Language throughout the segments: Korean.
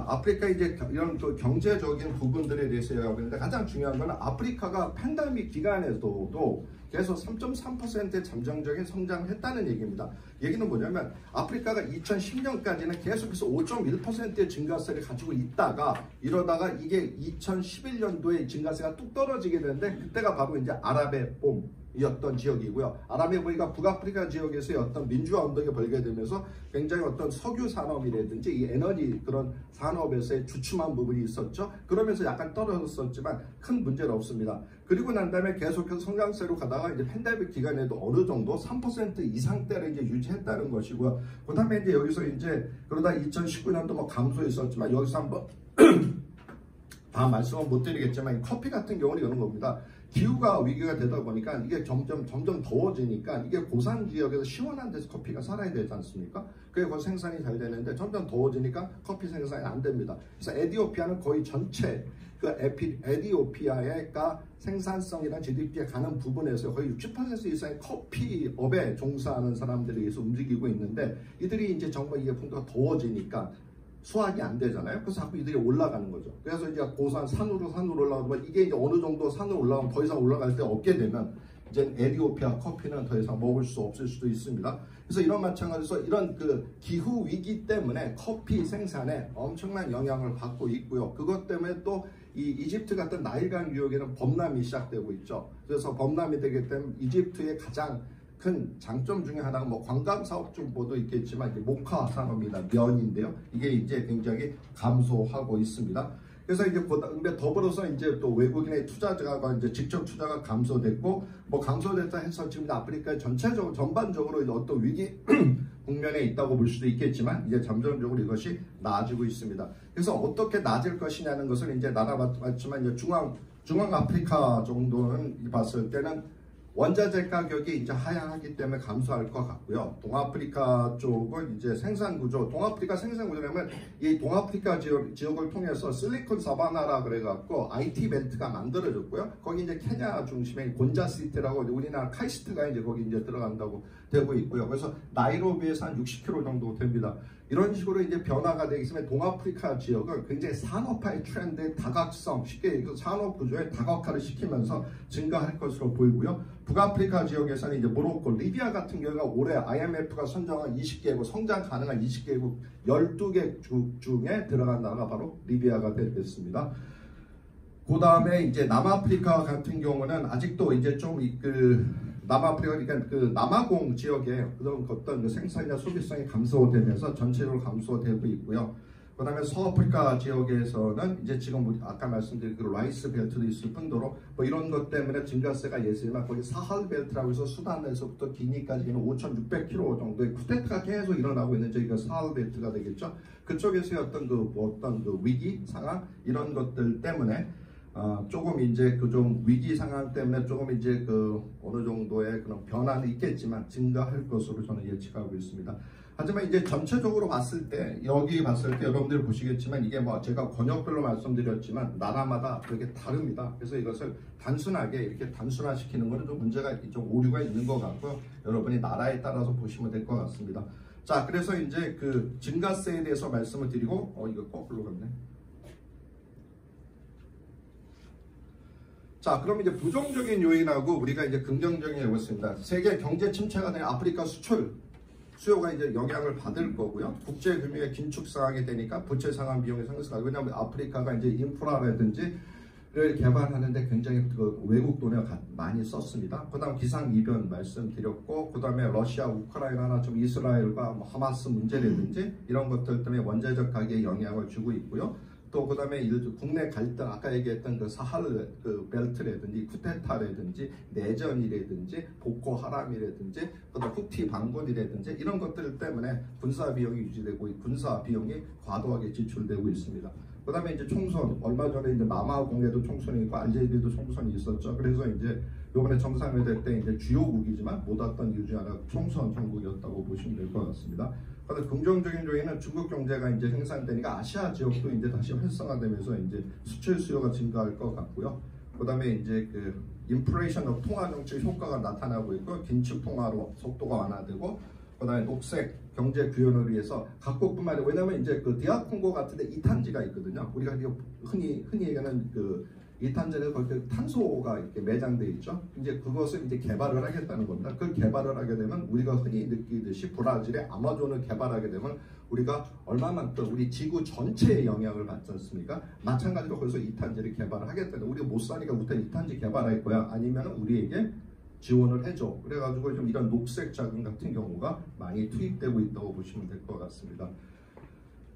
자, 아프리카 이제 이런 또 경제적인 부분들에 대해서 얘기하고 있는데 가장 중요한 건 아프리카가 팬데믹 기간에서도 계속 3.3%의 잠정적인 성장을 했다는 얘기입니다. 얘기는 뭐냐면 아프리카가 2010년까지는 계속해서 5.1%의 증가세를 가지고 있다가 이러다가 이게 2011년도에 증가세가 뚝 떨어지게 되는데 그때가 바로 이제 아랍의 봄이었던 지역이고요. 아랍의 봄이가 북아프리카 지역에서의 어떤 민주화 운동이 벌게 되면서 굉장히 어떤 석유 산업이라든지 이 에너지 그런 산업에서의 주춤한 부분이 있었죠. 그러면서 약간 떨어졌었지만 큰 문제는 없습니다. 그리고 난 다음에 계속해서 성장세로 가다가 이제 팬데믹 기간에도 어느 정도 3% 이상대를 이제 유지했다는 것이고요. 그 다음에 이제 여기서 이제 그러다 2019년도 뭐 감소했었지만 여기서 한번 다 말씀은 못 드리겠지만 커피 같은 경우는 이런 겁니다. 기후가 위기가 되다 보니까 이게 점점 더워지니까 이게 고산 지역에서 시원한 데서 커피가 살아야 되지 않습니까? 그게 그 생산이 잘 되는데 점점 더워지니까 커피 생산이 안 됩니다. 그래서 에티오피아는 거의 전체 그 에티오피아가 생산성이나 GDP에 가는 부분에서 거의 60% 이상의 커피업에 종사하는 사람들에 의해서 움직이고 있는데 이들이 이제 정말 이게 풍토가 더워지니까 수확이 안 되잖아요. 그래서 자꾸 이들이 올라가는 거죠. 그래서 이제 고산 산으로 올라가면 이게 이제 어느 정도 산으로 올라가면 더 이상 올라갈 데 없게 되면 이제 에티오피아 커피는 더 이상 먹을 수 없을 수도 있습니다. 그래서 이런 마찬가지로 이런 그 기후 위기 때문에 커피 생산에 엄청난 영향을 받고 있고요. 그것 때문에 또 이 이집트 같은 나일강 유역에는 범람이 시작되고 있죠. 그래서 범람이 되기 때문에 이집트의 가장 큰 장점 중에 하나가 뭐 관광 사업 정보도 있겠지만 이제 목화 산업이나 면인데요. 이게 이제 굉장히 감소하고 있습니다. 그래서 이제 근데 더불어서 이제 또 외국인의 투자자가 이제 직접 투자가 감소됐고 뭐 감소됐다 해서 지금 아프리카 전체적으로 전반적으로 이제 어떤 위기 국면에 있다고 볼 수도 있겠지만 이제 점점적으로 이것이 나아지고 있습니다. 그래서 어떻게 나아질 것이냐는 것을 이제 나눠봤지만 이제 중앙 아프리카 정도는 봤을 때는 원자재 가격이 이제 하향하기 때문에 감소할 것 같고요. 동아프리카 쪽은 이제 생산 구조, 동아프리카 생산 구조라면 이 동아프리카 지역을 통해서 실리콘 사바나라 그래갖고 IT 벨트가 만들어졌고요. 거기 이제 케냐 중심의 곤자시티라고 우리나라 카이스트가 이제 거기 이제 들어간다고 되고 있고요. 그래서 나이로비에서 한 60km 정도 됩니다. 이런 식으로 이제 변화가 되기 때문에 동아프리카 지역은 굉장히 산업화의 트렌드의 다각성, 쉽게 얘기해서 산업 구조의 다각화를 시키면서 증가할 것으로 보이고요. 북아프리카 지역에서는 이제 모로코, 리비아 같은 경우가 올해 IMF가 선정한 20개국, 성장 가능한 20개국 12개 중에 들어간 나라가 바로 리비아가 됐습니다. 그 다음에 이제 남아프리카 같은 경우는 아직도 이제 좀 남아프리카, 그러니까 그 남아공 지역에 그런 어떤 그 생산이나 소비성이 감소되면서 전체적으로 감소되고 있고요. 그 다음에 서아프리카 지역에서는 이제 지금 아까 말씀드린 그 라이스 벨트도 있을 뿐더러 뭐 이런 것 때문에 증가세가 예스지만 거기 사할 벨트라고 해서 수단에서부터 기니까지는 5,600km 정도의 쿠데타가 계속 일어나고 있는 저희가 사할 벨트가 되겠죠. 그쪽에서의 어떤 그 위기 상황 이런 것들 때문에 조금 이제 그 좀 위기 상황 때문에 조금 이제 그 어느 정도의 그런 변화는 있겠지만 증가할 것으로 저는 예측하고 있습니다. 하지만 이제 전체적으로 봤을 때 여기 봤을 때 여러분들 보시겠지만 이게 뭐 제가 권역별로 말씀드렸지만 나라마다 되게 다릅니다. 그래서 이것을 단순하게 이렇게 단순화시키는 것은 좀 문제가 좀 오류가 있는 것 같고요. 여러분이 나라에 따라서 보시면 될 것 같습니다. 자, 그래서 이제 그 증가세에 대해서 말씀을 드리고 이거 거꾸로 갔네. 자, 그럼 이제 부정적인 요인하고 우리가 이제 긍정적인 요인을 보겠습니다. 세계 경제 침체가 되는 아프리카 수요가 이제 영향을 받을 거고요. 국제 금융의 긴축 상황이 되니까 부채 상환 비용이 상승하고, 왜냐하면 아프리카가 이제 인프라라든지를 개발하는데 굉장히 그 외국 돈을 많이 썼습니다. 그다음 기상 이변 말씀드렸고, 그다음에 러시아, 우크라이나나 좀 이스라엘과 뭐 하마스 문제라든지 이런 것들 때문에 원자적 가격에 영향을 주고 있고요. 또 그다음에 국내 갈등, 아까 얘기했던 그 사할 그 벨트라든지 쿠데타라든지 내전이라든지 보코 하람이라든지 그다음 후티 반군이라든지 이런 것들 때문에 군사 비용이 유지되고 군사 비용이 과도하게 지출되고 있습니다. 그다음에 이제 총선, 얼마 전에 이제 남아공에도 총선이 있고 알제리도 총선이 있었죠. 그래서 이제 이번에 정상회담 때 이제 주요국이지만 못 왔던 이유 중 하나가 총선 정국이었다고 보시면 될 것 같습니다. 그런데 긍정적인 요인은 중국 경제가 이제 생산되니까 아시아 지역도 이제 다시 활성화되면서 이제 수출 수요가 증가할 것 같고요. 그다음에 이제 그 인플레이션 통화 정책 효과가 나타나고 있고 긴축 통화로 속도가 완화되고 그다음에 녹색 경제 구현을 위해서 각국뿐만 아니라 왜냐하면 이제 그 DR 콩고 같은데 이탄지가 있거든요. 우리가 흔히 얘기하는 그 이탄지는 거기 탄소가 이렇게 매장돼 있죠. 이제 그것을 이제 개발을 하겠다는 겁니다. 그 개발을 하게 되면 우리가 흔히 느끼듯이 브라질의 아마존을 개발하게 되면 우리가 얼마만큼 우리 지구 전체에 영향을 받지 않습니까? 마찬가지로 거기서 이탄지를 개발을 하겠다는 우리가 못 사니까 우선 이탄지 개발할 거야. 아니면 우리에게 지원을 해줘. 그래가지고 좀 이런 녹색 자금 같은 경우가 많이 투입되고 있다고 보시면 될 것 같습니다.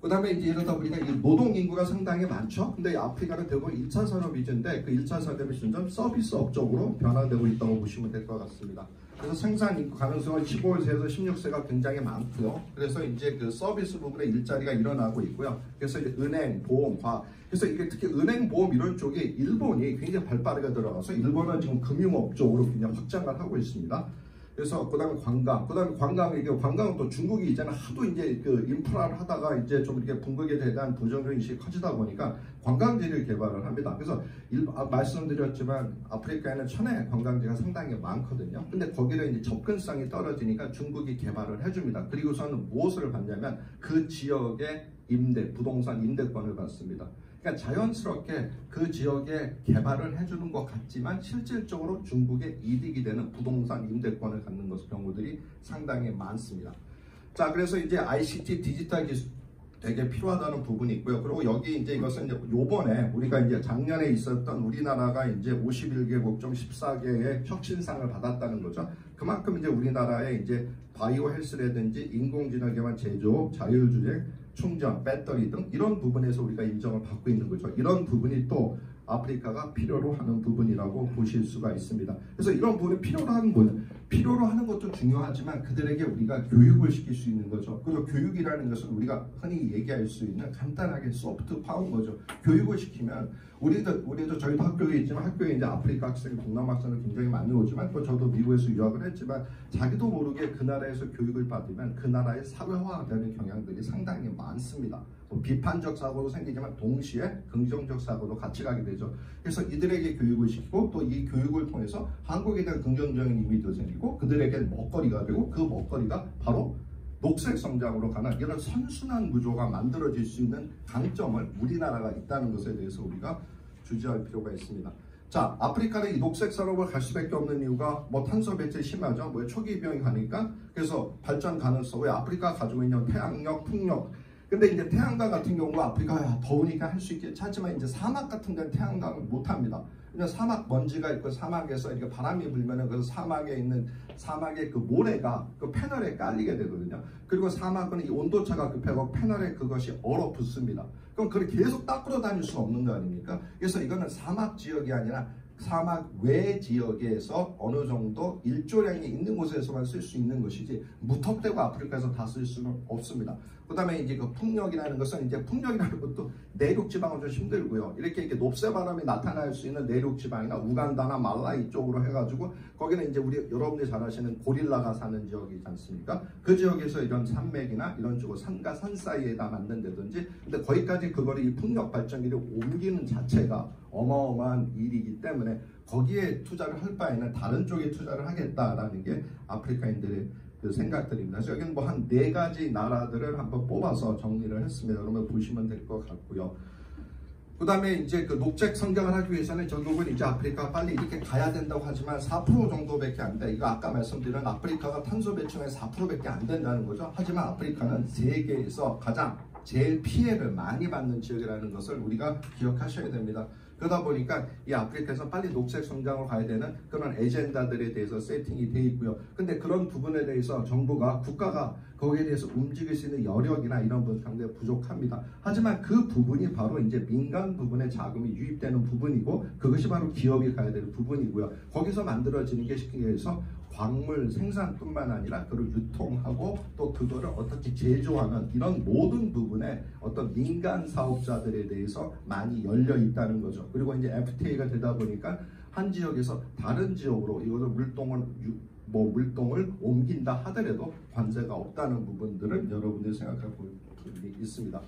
그 다음에 이제 이러다 보니까 노동 인구가 상당히 많죠. 근데 아프리카는 대부분 1차 산업 위주인데 그 1차 산업이 점점 서비스 업적으로 변화되고 있다고 보시면 될 것 같습니다. 그래서 생산 인구 가능성은 15세에서 16세가 굉장히 많고요. 그래서 이제 그 서비스 부분에 일자리가 일어나고 있고요. 그래서 이제 은행, 보험, 과학. 그래서 이게 특히 은행, 보험 이런 쪽에 일본이 굉장히 발빠르게 들어가서 일본은 지금 금융업 쪽으로 굉장히 확장을 하고 있습니다. 그래서 그다음에 관광은 또 중국이 이제는 하도 이제 그 인프라를 하다가 이제 좀 이렇게 bun국에 대한 부정적 인식이 커지다 보니까 관광지를 개발을 합니다. 그래서 말씀드렸지만 아프리카에는 천혜 관광지가 상당히 많거든요. 근데 거기를 이제 접근성이 떨어지니까 중국이 개발을 해줍니다. 그리고서는 무엇을 받냐면 그 지역의 부동산 임대권을 받습니다. 그러니까 자연스럽게 그 지역에 개발을 해주는 것 같지만 실질적으로 중국의 이득이 되는 부동산 임대권을 갖는 경우들이 상당히 많습니다. 자, 그래서 이제 ICT 디지털 기술 되게 필요하다는 부분이 있고요. 그리고 여기 이제 이것은 이제 요번에 우리가 이제 작년에 있었던 우리나라가 이제 51개국 중 14개의 혁신상을 받았다는 거죠. 그만큼 이제 우리나라의 이제 바이오 헬스라든지 인공지능 기반 제조, 자율주행, 충전, 배터리 등 이런 부분에서 우리가 인정을 받고 있는 거죠. 이런 부분이 또 아프리카가 필요로 하는 부분이라고 보실 수가 있습니다. 그래서 이런 부분이 필요로 하는 것도 중요하지만 그들에게 우리가 교육을 시킬 수 있는 거죠. 그리고 교육이라는 것은 우리가 흔히 얘기할 수 있는 간단하게 소프트 파워인 거죠. 교육을 시키면 우리도 저희도 학교에 있지만 학교에 이제 아프리카 학생, 동남아 학생을 굉장히 많이 오지만 또 저도 미국에서 유학을 했지만 자기도 모르게 그 나라에서 교육을 받으면 그 나라의 사회화되는 경향들이 상당히 많습니다. 비판적 사고도 생기지만 동시에 긍정적 사고도 같이 가게 되죠. 그래서 이들에게 교육을 시키고 또 이 교육을 통해서 한국에 대한 긍정적인 이미지도 생기고 그들에게 먹거리가 되고 그 먹거리가 바로 녹색 성장으로 가는 이런 선순환 구조가 만들어질 수 있는 강점을 우리나라가 있다는 것에 대해서 우리가 주지할 필요가 있습니다. 자, 아프리카는 이 녹색 산업을 갈 수밖에 없는 이유가 뭐 탄소 배출 심하죠. 뭐 초기 비용이 가니까 그래서 발전 가능성 왜 아프리카 가지고 있는 태양력, 풍력 근데 이제 태양광 같은 경우가 아프리카가 더우니까 할 수 있겠지 하지만 이제 사막 같은 데는 태양광을 못 합니다. 그냥 사막 먼지가 있고 사막에서 이렇게 바람이 불면은 그 사막의 그 모래가 그 패널에 깔리게 되거든요. 그리고 사막은 이 온도차가 급하고 패널에 그것이 얼어붙습니다. 그럼 그걸 계속 닦으러 다닐 수 없는 거 아닙니까? 그래서 이거는 사막 지역이 아니라 사막 외 지역에서 어느 정도 일조량이 있는 곳에서만 쓸 수 있는 것이지 무턱대고 아프리카에서 다 쓸 수는 없습니다. 그 다음에 이제 그 풍력이라는 것은 이제 풍력이라는 것도 내륙 지방은 좀 힘들고요. 이렇게 높새 바람이 나타날 수 있는 내륙 지방이나 우간다나 말라이 쪽으로 해가지고 거기는 이제 여러분들이 잘 아시는 고릴라가 사는 지역이지 않습니까? 그 지역에서 이런 산맥이나 이런 쪽으로 산과 산 사이에다 만든다든지 근데 거기까지 그거를 이 풍력 발전기를 옮기는 자체가 어마어마한 일이기 때문에 거기에 투자를 할 바에는 다른 쪽에 투자를 하겠다라는 게 아프리카인들의 그 생각들입니다. 그래서 여기는 뭐 한 4가지 나라들을 한번 뽑아서 정리를 했습니다. 여러분 보시면 될 것 같고요. 그 다음에 이제 그 녹색 성장을 하기 위해서는 결국은 이제 아프리카가 빨리 이렇게 가야 된다고 하지만 4% 정도밖에 안 돼. 이거 아까 말씀드린 아프리카가 탄소 배출의 4%밖에 안 된다는 거죠. 하지만 아프리카는 세계에서 가장 제일 피해를 많이 받는 지역이라는 것을 우리가 기억하셔야 됩니다. 그러다 보니까 이 아프리카에서 빨리 녹색 성장으로 가야 되는 그런 에젠다들에 대해서 세팅이 되어 있고요. 근데 그런 부분에 대해서 정부가 국가가 거기에 대해서 움직일 수 있는 여력이나 이런 부분 상당히 부족합니다. 하지만 그 부분이 바로 이제 민간 부분에 자금이 유입되는 부분이고 그것이 바로 기업이 가야 될 부분이고요. 거기서 만들어지는 게 쉽게 해서 광물 생산뿐만 아니라 그걸 유통하고 또 그거를 어떻게 제조하는 이런 모든 부분에 어떤 민간 사업자들에 대해서 많이 열려 있다는 거죠. 그리고 이제 FTA가 되다 보니까 한 지역에서 다른 지역으로 이것을 물동을 옮긴다 하더라도 관세가 없다는 부분들을 여러분들이 생각할 부분이 있습니다.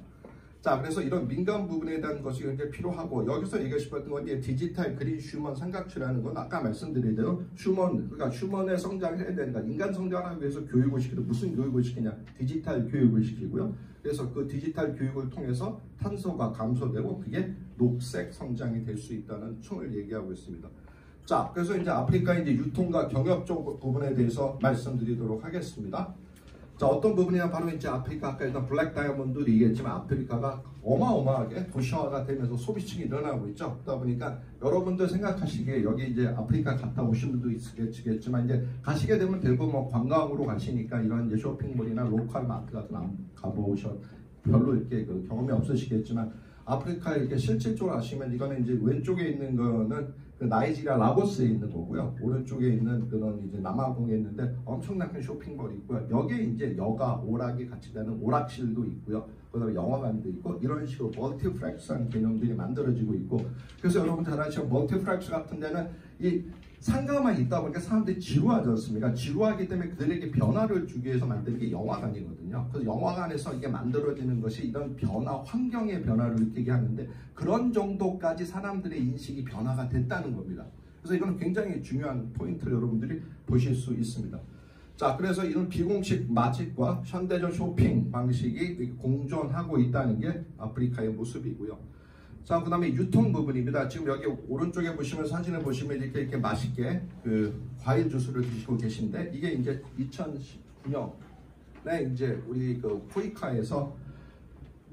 자, 그래서 이런 민간 부분에 대한 것이 굉장히 필요하고, 여기서 얘기하고 싶었던 건 이제 디지털 그린 휴먼 삼각추라는 건 아까 말씀드린 대로 그러니까 휴먼의 성장을 해야 되니까 인간 성장하기 위해서 교육을 시키도 무슨 교육을 시키냐? 디지털 교육을 시키고요. 그래서 그 디지털 교육을 통해서 탄소가 감소되고 그게 녹색 성장이 될 수 있다는 총을 얘기하고 있습니다. 자, 그래서 이제 아프리카 이제 유통과 경협 쪽 부분에 대해서 말씀드리도록 하겠습니다. 자, 어떤 부분이냐, 바로 이제 아프리카, 아까 일단 블랙 다이아몬드도 얘기했지만 아프리카가 어마어마하게 도시화가 되면서 소비층이 늘어나고 있죠. 그러다 보니까 여러분들 생각하시기에 여기 이제 아프리카 갔다 오신 분도 있겠지만 이제 가시게 되면 대부분 뭐 관광으로 가시니까 이런 이제 쇼핑몰이나 로컬 마트 같은 안 가보셔 별로 이렇게 그 경험이 없으시겠지만 아프리카 이렇게 실질적으로 아시면 이거는 이제 왼쪽에 있는 거는 그 나이지리아 라고스에 있는 거고요. 오른쪽에 있는 그런 이제 남아공에 있는데 엄청난 큰 쇼핑몰이 있고요. 여기에 이제 여가, 오락이 같이 되는 오락실도 있고요. 그다음에 영화관도 있고 이런 식으로 멀티플렉스한 개념들이 만들어지고 있고, 그래서 여러분 잘 아시는 멀티플렉스 같은 데는 이 상가만 있다 보니까 사람들이 지루하지 않습니까? 지루하기 때문에 그들에게 변화를 주기 위해서 만드는 게 영화관이거든요. 그래서 영화관에서 이게 만들어지는 것이 이런 변화, 환경의 변화를 느끼게 하는데 그런 정도까지 사람들의 인식이 변화가 됐다는 겁니다. 그래서 이건 굉장히 중요한 포인트를 여러분들이 보실 수 있습니다. 자, 그래서 이런 비공식 마집과 현대적 쇼핑 방식이 공존하고 있다는 게 아프리카의 모습이고요. 자, 그 다음에 유통 부분입니다. 지금 여기 오른쪽에 보시면 사진을 보시면 이렇게 맛있게 그 과일 주스를 드시고 계신데, 이게 이제 2019년에 이제 우리 그 코이카에서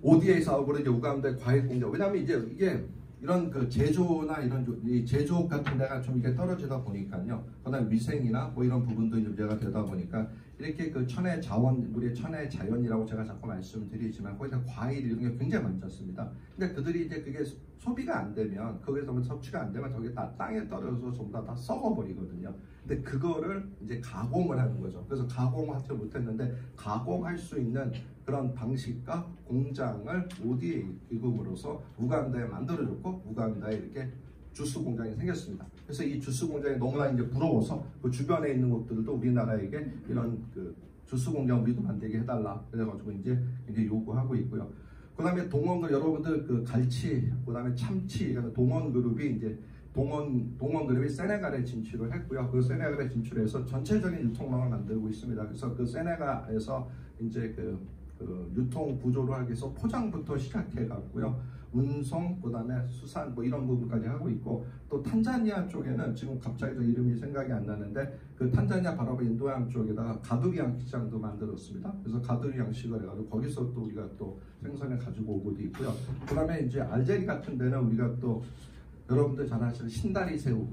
ODA 사업으로 이제 우간다의 과일 공장, 왜냐하면 이제 이게 이런 그 제조나 이런 이 제조업 같은 데가 좀 이게 떨어지다 보니까요. 그다음 위생이나 뭐 이런 부분도 문제가 되다 보니까 이렇게 그 천혜 자원, 우리의 천혜 자연이라고 제가 자꾸 말씀드리지만 거기서 과일 이런 게 굉장히 많지 않습니다. 근데 그들이 이제 그게 소비가 안 되면, 거기서 섭취가 안 되면 저게 다 땅에 떨어져서 전부 다 썩어버리거든요. 근데 그거를 이제 가공을 하는 거죠. 그래서 가공하지 못했는데 가공할 수 있는 그런 방식과 공장을 ODA 기금으로서 우간다에 만들어줬고, 우간다에 이렇게 주스 공장이 생겼습니다. 그래서 이 주스 공장이 너무나 이제 부러워서 그 주변에 있는 곳들도 우리나라에게 이런 그 주스 공장 우리도 만들게 해달라 그래가지고 이제 요구하고 있고요. 그다음에 동원, 여러분들 그 갈치, 그다음에 참치, 동원 그룹이 이제 동원 그룹이 세네갈에 진출을 했고요. 그 세네갈에 진출해서 전체적인 유통망을 만들고 있습니다. 그래서 그 세네갈에서 이제 그 유통 구조를 하기 위해서 포장부터 시작해 갔고요. 운송, 그다음에 수산 뭐 이런 부분까지 하고 있고, 또 탄자니아 쪽에는 지금 갑자기 저 이름이 생각이 안 나는데 그 탄자니아 바로 인도양 쪽에다가 가두리 양식장도 만들었습니다. 그래서 가두리 양식을 해가지고 거기서 또 우리가 또 생선을 가지고 오고도 있고요. 그다음에 이제 알제리 같은 데는 우리가 또 여러분들 잘 아시는 신다리 새우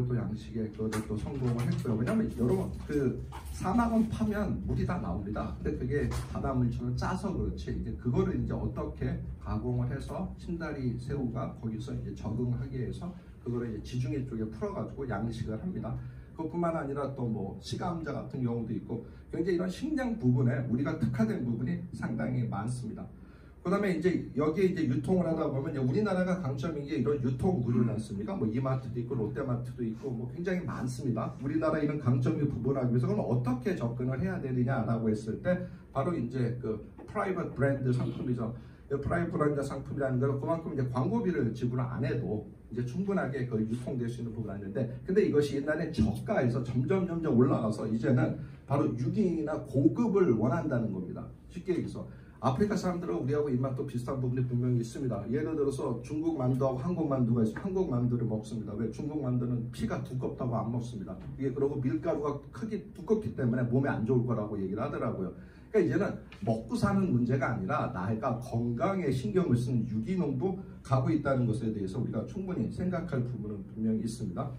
또 양식에 그것도 또 성공을 했고요. 왜냐면 여러분 그 사막은 파면 물이 다 나옵니다. 근데 그게 바닷물처럼 짜서 그렇지, 이제 그거를 이제 어떻게 가공을 해서 신다리 새우가 거기서 이제 적응하기 위해서 그거를 이제 지중해 쪽에 풀어가지고 양식을 합니다. 그뿐만 아니라 또 뭐 시감자 같은 경우도 있고, 굉장히 이런 식량 부분에 우리가 특화된 부분이 상당히 많습니다. 그 다음에 이제 여기에 이제 유통을 하다 보면 우리나라가 강점인 게 이런 유통 구조지 않습니까? 뭐 이마트도 있고 롯데마트도 있고 뭐 굉장히 많습니다. 우리나라 이런 강점을 구분하기 위해서 그럼 어떻게 접근을 해야 되느냐라고 했을 때 바로 이제 그 프라이빗 브랜드 상품이죠. 프라이빗 브랜드 상품이라는 건 그만큼 이제 광고비를 지불 안 해도 이제 충분하게 그 유통될 수 있는 부분이 있는데, 근데 이것이 옛날에 저가에서 점점 올라가서 이제는 바로 유기나 고급을 원한다는 겁니다. 쉽게 얘기해서 아프리카 사람들은 우리하고 입맛도 비슷한 부분이 분명히 있습니다. 예를 들어서 중국 만두하고 한국 만두가 있어요. 한국 만두를 먹습니다. 왜? 중국 만두는 피가 두껍다고 안 먹습니다. 이게 그러고 밀가루가 크기 두껍기 때문에 몸에 안 좋을 거라고 얘기를 하더라고요. 그러니까 이제는 먹고 사는 문제가 아니라 나이가 건강에 신경을 쓰는 유기농부 가고 있다는 것에 대해서 우리가 충분히 생각할 부분은 분명히 있습니다.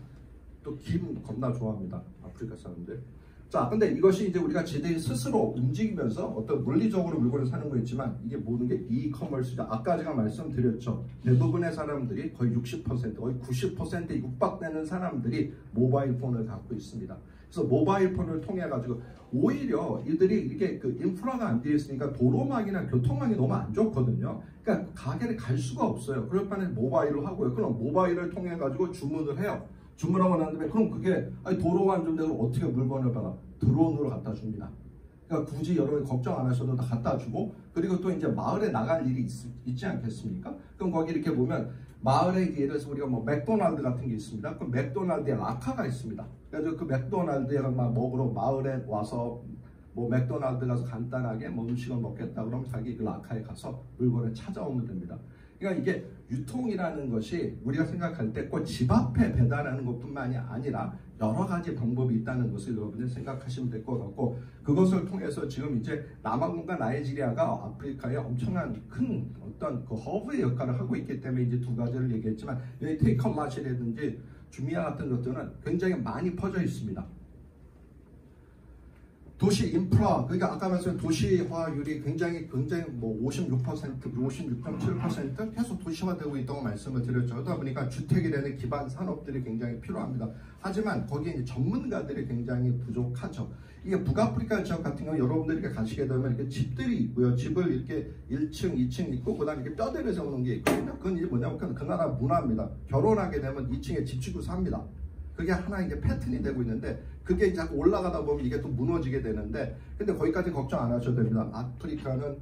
또 김 겁나 좋아합니다. 아프리카 사람들. 자, 근데 이것이 이제 우리가 제대로 스스로 움직이면서 어떤 물리적으로 물건을 사는 거 있지만 이게 모든 게 이커머스죠. 아까 제가 말씀드렸죠. 대부분의 사람들이 거의 60%, 거의 90%에 육박되는 사람들이 모바일 폰을 갖고 있습니다. 그래서 모바일 폰을 통해 가지고 오히려 이들이 이게 그 인프라가 안 되어 있으니까 도로망이나 교통망이 너무 안 좋거든요. 그러니까 가게를 갈 수가 없어요. 그럴 바에 모바일로 하고요. 그럼 모바일을 통해 가지고 주문을 해요. 주문하고 난 다음에 그럼 그게 도로가 안 좋은데 어떻게 물건을 받아? 드론으로 갖다 줍니다. 그러니까 굳이 여러분 걱정 안 하셔도 다 갖다 주고, 그리고 또 이제 마을에 나갈 일이 있지 않겠습니까? 그럼 거기 이렇게 보면 마을에 예를 들어서 우리가 뭐 맥도날드 같은 게 있습니다. 그 맥도날드에 라카가 있습니다. 그래서 그 맥도날드에 막 먹으러 마을에 와서 뭐 맥도날드 가서 간단하게 뭐 음식을 먹겠다 그러면 자기 그 라카에 가서 물건을 찾아오면 됩니다. 그러니까 이게 유통이라는 것이 우리가 생각할 때 꼭 집 앞에 배달하는 것뿐만이 아니라 여러 가지 방법이 있다는 것을 여러분들 생각하시면 될 것 같고, 그것을 통해서 지금 이제 남아공과 나이지리아가 아프리카에 엄청난 큰 어떤 그 허브의 역할을 하고 있기 때문에 이제 두 가지를 얘기했지만, 여기 테이크아웃이라든지 주미아 같은 것들은 굉장히 많이 퍼져 있습니다. 도시 인프라, 그러니까 아까 말씀드린 도시화율이 굉장히 뭐 56%, 56.7% 계속 도시화되고 있다고 말씀을 드렸죠. 그러다 보니까 주택이라는 기반 산업들이 굉장히 필요합니다. 하지만 거기에 이제 전문가들이 굉장히 부족하죠. 이게 북아프리카 지역 같은 경우 여러분들이 이렇게 가시게 되면 이렇게 집들이 있고요. 집을 이렇게 1층, 2층 있고 그다음에 이렇게 뼈대를 세우는 게 있거든요. 그건 이제 뭐냐면 그 나라 문화입니다. 결혼하게 되면 2층에 집 짓고 삽니다. 그게 하나 이제 패턴이 되고 있는데, 그게 이제 자꾸 올라가다 보면 이게 또 무너지게 되는데, 근데 거기까지 걱정 안 하셔도 됩니다. 아프리카는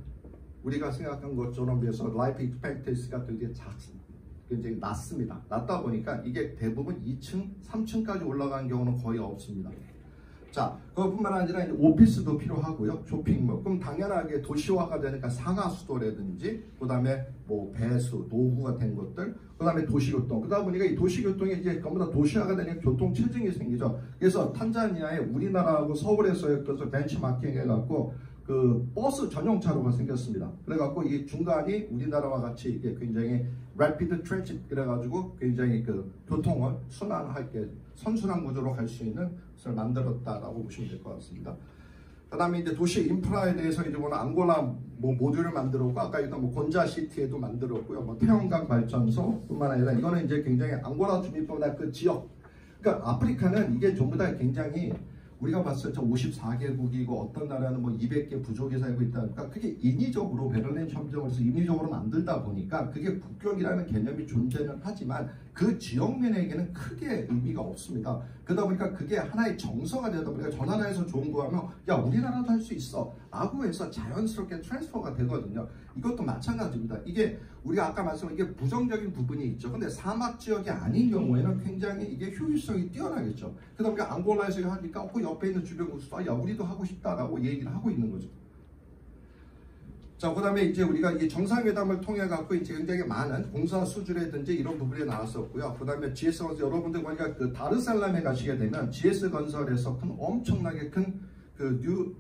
우리가 생각한 것처럼 비해서 라이프 익스펙턴시가 되게 굉장히 낮습니다. 낮다 보니까 이게 대부분 2층, 3층까지 올라가는 경우는 거의 없습니다. 자, 그것뿐만 아니라 이제 오피스도 필요하고요. 쇼핑몰. 그럼 당연하게 도시화가 되니까 상하수도라든지, 그 다음에 뭐 배수, 노후가 된 것들, 그 다음에 도시교통. 그러다 보니까 이 도시교통이 이제 전부 다 도시화가 되니까 교통체증이 생기죠. 그래서 탄자니아에 우리나라하고 서울에서의 그래서 벤치마킹 해갖고 그 버스 전용차로가 생겼습니다. 그래갖고 이 중간이 우리나라와 같이 이게 굉장히 rapid transit 그래가지고 굉장히 그 교통을 순환할게 선순환 구조로 갈 수 있는 것을 만들었다라고 보시면 될 것 같습니다. 그다음에 이제 도시 인프라에 대해서 이제 보면 앙골라 뭐 모듈을 만들었고, 아까 일단 뭐 곤자시티에도 만들었고요. 뭐 태양광 발전소뿐만 아니라 이거는 이제 굉장히 앙골라 주민보다 그 지역, 그러니까 아프리카는 이게 전부 다 굉장히 우리가 봤을 때 54개국이고 어떤 나라는 뭐 200개 부족이 살고 있다. 그러니까 그게 인위적으로 베를린 협정에서 인위적으로 만들다 보니까 그게 국경이라는 개념이 존재는 하지만 그 지역민에게는 크게 의미가 없습니다. 그러다 보니까 그게 하나의 정서가 되다 보니까 저 나라에서 좋은 거 하면 야 우리나라도 할 수 있어 라고 해서 자연스럽게 트랜스퍼가 되거든요. 이것도 마찬가지입니다. 이게 우리가 아까 말씀한 이게 부정적인 부분이 있죠. 근데 사막 지역이 아닌 경우에는 굉장히 이게 효율성이 뛰어나겠죠. 그러다 보니까 앙골라에서 하니까 그 옆에 있는 주변 국수도 야 우리도 하고 싶다라고 얘기를 하고 있는 거죠. 자, 그 다음에 이제 우리가 이 정상회담을 통해 갖고 이제 굉장히 많은 공사 수주라든지 이런 부분이 나왔었고요. 그 다음에 GS건설 여러분들 보니까 그 다르살람에 가시게 되면 GS건설에서 큰 엄청나게 큰 그 뉴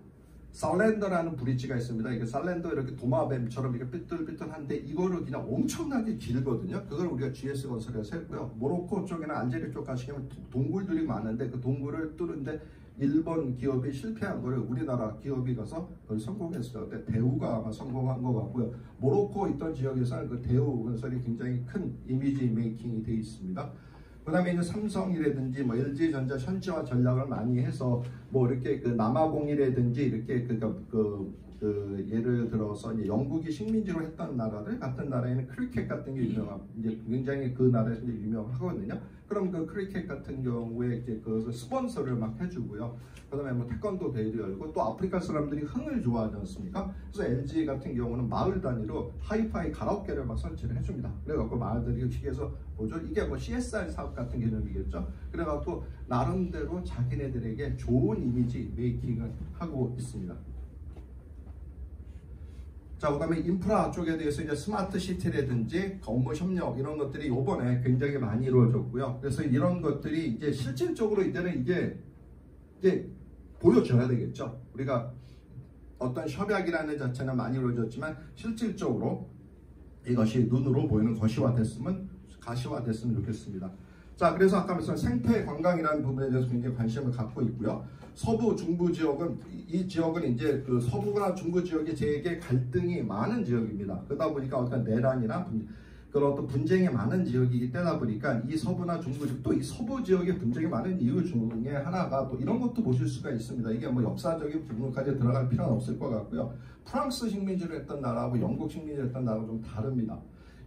살렌더라는 브릿지가 있습니다. 이게 살렌더 이렇게 도마뱀처럼 이렇게 삐뚤삐뚤한데 이거를 그냥 엄청나게 길거든요. 그걸 우리가 GS건설에서 했고요. 모로코 쪽이나 알제리 쪽 가시면 동굴들이 많은데 그 동굴을 뚫는데 일본 기업이 실패한 거를 우리나라 기업이 가서 그걸 성공했어요. 그때 대우가 아마 성공한 것 같고요. 모로코 있던 지역에서는 그 대우 건설이 굉장히 큰 이미지 메이킹이 되어 있습니다. 그 다음에 이제 삼성이라든지 뭐 LG전자 현지화 전략을 많이 해서 뭐 이렇게 그 남아공이라든지 이렇게 예를 들어서 이제 영국이 식민지로 했던 나라들 같은 나라에는 크리켓 같은 게 이제 굉장히 그 나라에서 이제 유명하거든요. 그럼 그 크리켓 같은 경우에 이제 그 스폰서를 막 해주고요. 그다음에 뭐 태권도 대회도 열고 또 아프리카 사람들이 흥을 좋아하지 않습니까? 그래서 LG 같은 경우는 마을 단위로 하이파이 가라오케를 막 설치를 해줍니다. 그래갖고 마을들이 시기해서 뭐죠? 이게 뭐 CSR 사업 같은 개념이겠죠. 그래갖고 나름대로 자기네들에게 좋은 이미지 메이킹을 하고 있습니다. 자, 그 다음에 인프라 쪽에 대해서 이제 스마트 시티라든지 업무 협력 이런 것들이 이번에 굉장히 많이 이루어졌고요. 그래서 이런 것들이 이제 실질적으로 이제는 이제 보여줘야 되겠죠. 우리가 어떤 협약이라는 자체는 많이 이루어졌지만 실질적으로 이것이 눈으로 보이는 가시화됐으면 좋겠습니다. 자, 그래서 아까 말씀한 생태 관광이라는 부분에 대해서 굉장히 관심을 갖고 있고요. 서부 중부 지역은 이 지역은 이제 그 서부나 중부 지역이 되게 갈등이 많은 지역입니다. 그러다 보니까 어떤 내란이나 그런 어떤 분쟁이 많은 지역이기 때다 보니까 이 서부나 중부 지역 또 이 서부 지역에 분쟁이 많은 이유 중에 하나가 또 이런 것도 보실 수가 있습니다. 이게 뭐 역사적인 부분까지 들어갈 필요는 없을 것 같고요. 프랑스 식민지를 했던 나라하고 영국 식민지를 했던 나라하고 좀 다릅니다.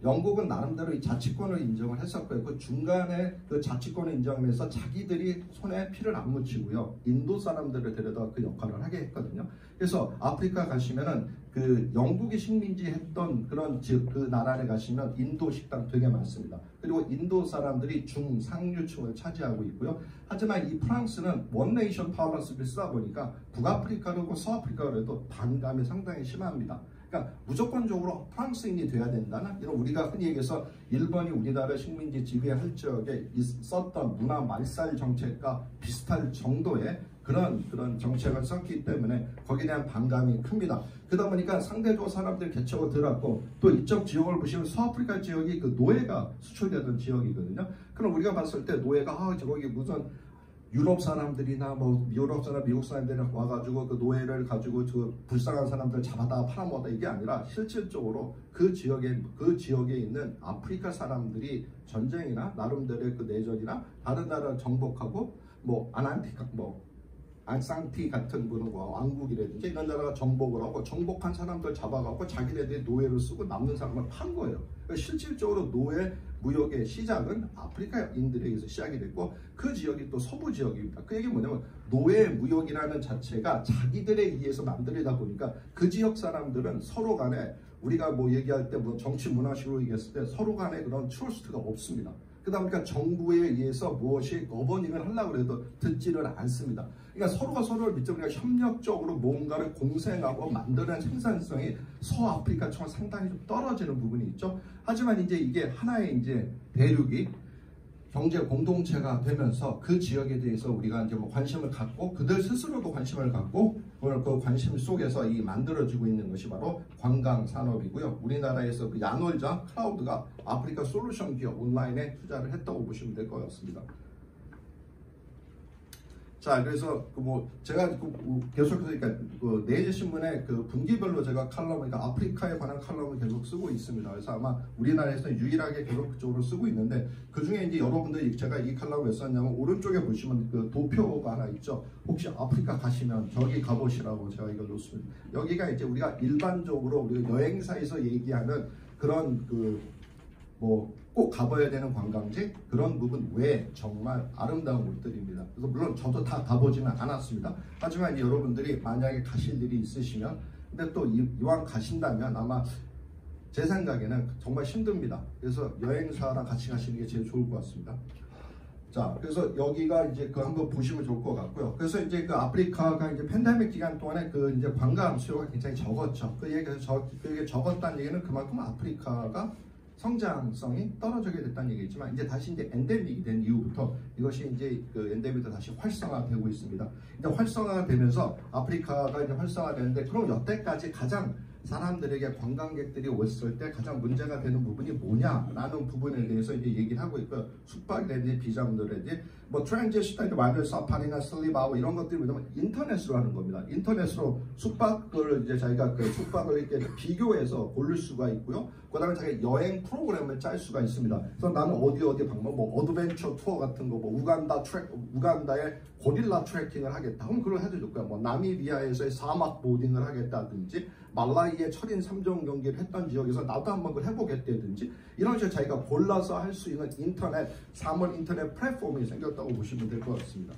영국은 나름대로 이 자치권을 인정을 했었고요. 그 중간에 그 자치권을 인정하면서 자기들이 손에 피를 안 묻히고요. 인도 사람들을 데려다 그 역할을 하게 했거든요. 그래서 아프리카 가시면은 그 영국이 식민지 했던 그런 그 나라에 가시면 인도 식당 되게 많습니다. 그리고 인도 사람들이 중상류층을 차지하고 있고요. 하지만 이 프랑스는 원네이션 팔러스를 쓰다 보니까 북아프리카라고 서아프리카라도 반감이 상당히 심합니다. 그러니까 무조건적으로 프랑스인이 돼야 된다는 이런 우리가 흔히 얘기해서 일본이 우리나라 식민지 지배할 적에 썼던 문화 말살 정책과 비슷할 정도의 그런 정책을 썼기 때문에 거기에 대한 반감이 큽니다. 그러다 보니까 상대적으로 사람들이 개척을 들었고 또 이쪽 지역을 보시면 서아프리카 지역이 그 노예가 수출되던 지역이거든요. 그럼 우리가 봤을 때 노예가 저기 무슨 유럽 사람들이나 뭐 유럽 사람, 미국 사람들이 와가지고 그 노예를 가지고 그 불쌍한 사람들 잡아다 팔아먹다 이게 아니라 실질적으로 그 지역에 있는 아프리카 사람들이 전쟁이나 나름대로의 그 내전이나 다른 나라를 정복하고 뭐 안상티 같은 그런 왕국이라든지 이런 나라가 정복을 하고 정복한 사람들 잡아가고 자기네들이 노예를 쓰고 남는 사람을 판 거예요. 그러니까 실질적으로 노예 무역의 시작은 아프리카인들에게서 시작이 됐고 그 지역이 또 서부 지역입니다. 그 얘기는 뭐냐면 노예 무역이라는 자체가 자기들에 의해서 만들어다 보니까 그 지역 사람들은 서로 간에 우리가 뭐 얘기할 때 뭐 정치 문화식으로 얘기했을 때 서로 간에 그런 트러스트가 없습니다. 그러다 보니까 정부에 의해서 무엇이 거버닝을 하려고 해도 듣지를 않습니다. 그러니까 서로가 서로를 믿지 우리가 협력적으로 뭔가를 공생하고 만드는 생산성이 서아프리카처럼 상당히 좀 떨어지는 부분이 있죠. 하지만 이제 이게 하나의 이제 대륙이 경제 공동체가 되면서 그 지역에 대해서 우리가 이제 뭐 관심을 갖고 그들 스스로도 관심을 갖고 그 관심 속에서 이 만들어지고 있는 것이 바로 관광 산업이고요. 우리나라에서 그 야놀자 클라우드가 아프리카 솔루션 기업 온라인에 투자를 했다고 보시면 될 것 같습니다. 자, 그래서 제가 계속해서 그 내일 신문에 그 분기별로 제가 칼럼을 그러니까 아프리카에 관한 칼럼을 계속 쓰고 있습니다. 그래서 아마 우리나라에서는 유일하게 계속 그쪽으로 쓰고 있는데 그 중에 이제 여러분들이 제가 이 칼럼을 왜 썼냐면 오른쪽에 보시면 그 도표가 하나 있죠. 혹시 아프리카 가시면 저기 가보시라고 제가 이걸 놓습니다. 여기가 이제 우리가 일반적으로 우리가 여행사에서 얘기하는 그런 꼭 가봐야 되는 관광지 그런 부분 외에 정말 아름다운 곳들입니다. 그래서 물론 저도 다 가보지는 않았습니다. 하지만 여러분들이 만약에 가실 일이 있으시면 근데 또 이왕 가신다면 아마 제 생각에는 정말 힘듭니다. 그래서 여행사랑 같이 가시는 게 제일 좋을 것 같습니다. 자, 그래서 여기가 이제 그 한번 보시면 좋을 것 같고요. 그래서 이제 그 아프리카가 이제 팬데믹 기간 동안에 그 이제 관광 수요가 굉장히 적었죠. 그게 적었다는 얘기는 그만큼 아프리카가 성장성이 떨어지게 됐다는 얘기겠지만 이제 다시 이제 엔데믹이 된 이후부터 이것이 이제 그 엔데믹도 다시 활성화되고 있습니다. 이제 활성화되면서 아프리카가 이제 활성화되는데 그럼 여태까지 가장 사람들에게 관광객들이 왔을 때 가장 문제가 되는 부분이 뭐냐라는 부분에 대해서 이제 얘기를 하고 있고요. 숙박이라든지 비자분들이라든지 뭐 트랜지션, 와이드 사파리나 슬립아웃 이런 것들이 뭐냐면 인터넷으로 하는 겁니다. 인터넷으로 숙박을 이제 자기가 그 숙박을 이렇게 비교해서 고를 수가 있고요. 그다음에 자기 여행 프로그램을 짤 수가 있습니다. 그래서 나는 어디 방문 뭐 어드벤처 투어 같은 거 뭐 우간다의 고릴라 트레킹을 하겠다. 그럼 그걸 해도 좋고요. 뭐 나미비아에서의 사막 보딩을 하겠다든지 말라이의 철인 3종 경기를 했던 지역에서 나도 한번 그걸 해보겠다든지 이런 식으로 자기가 골라서 할 수 있는 인터넷 3월 인터넷 플랫폼이 생겼다고 보시면 될 것 같습니다.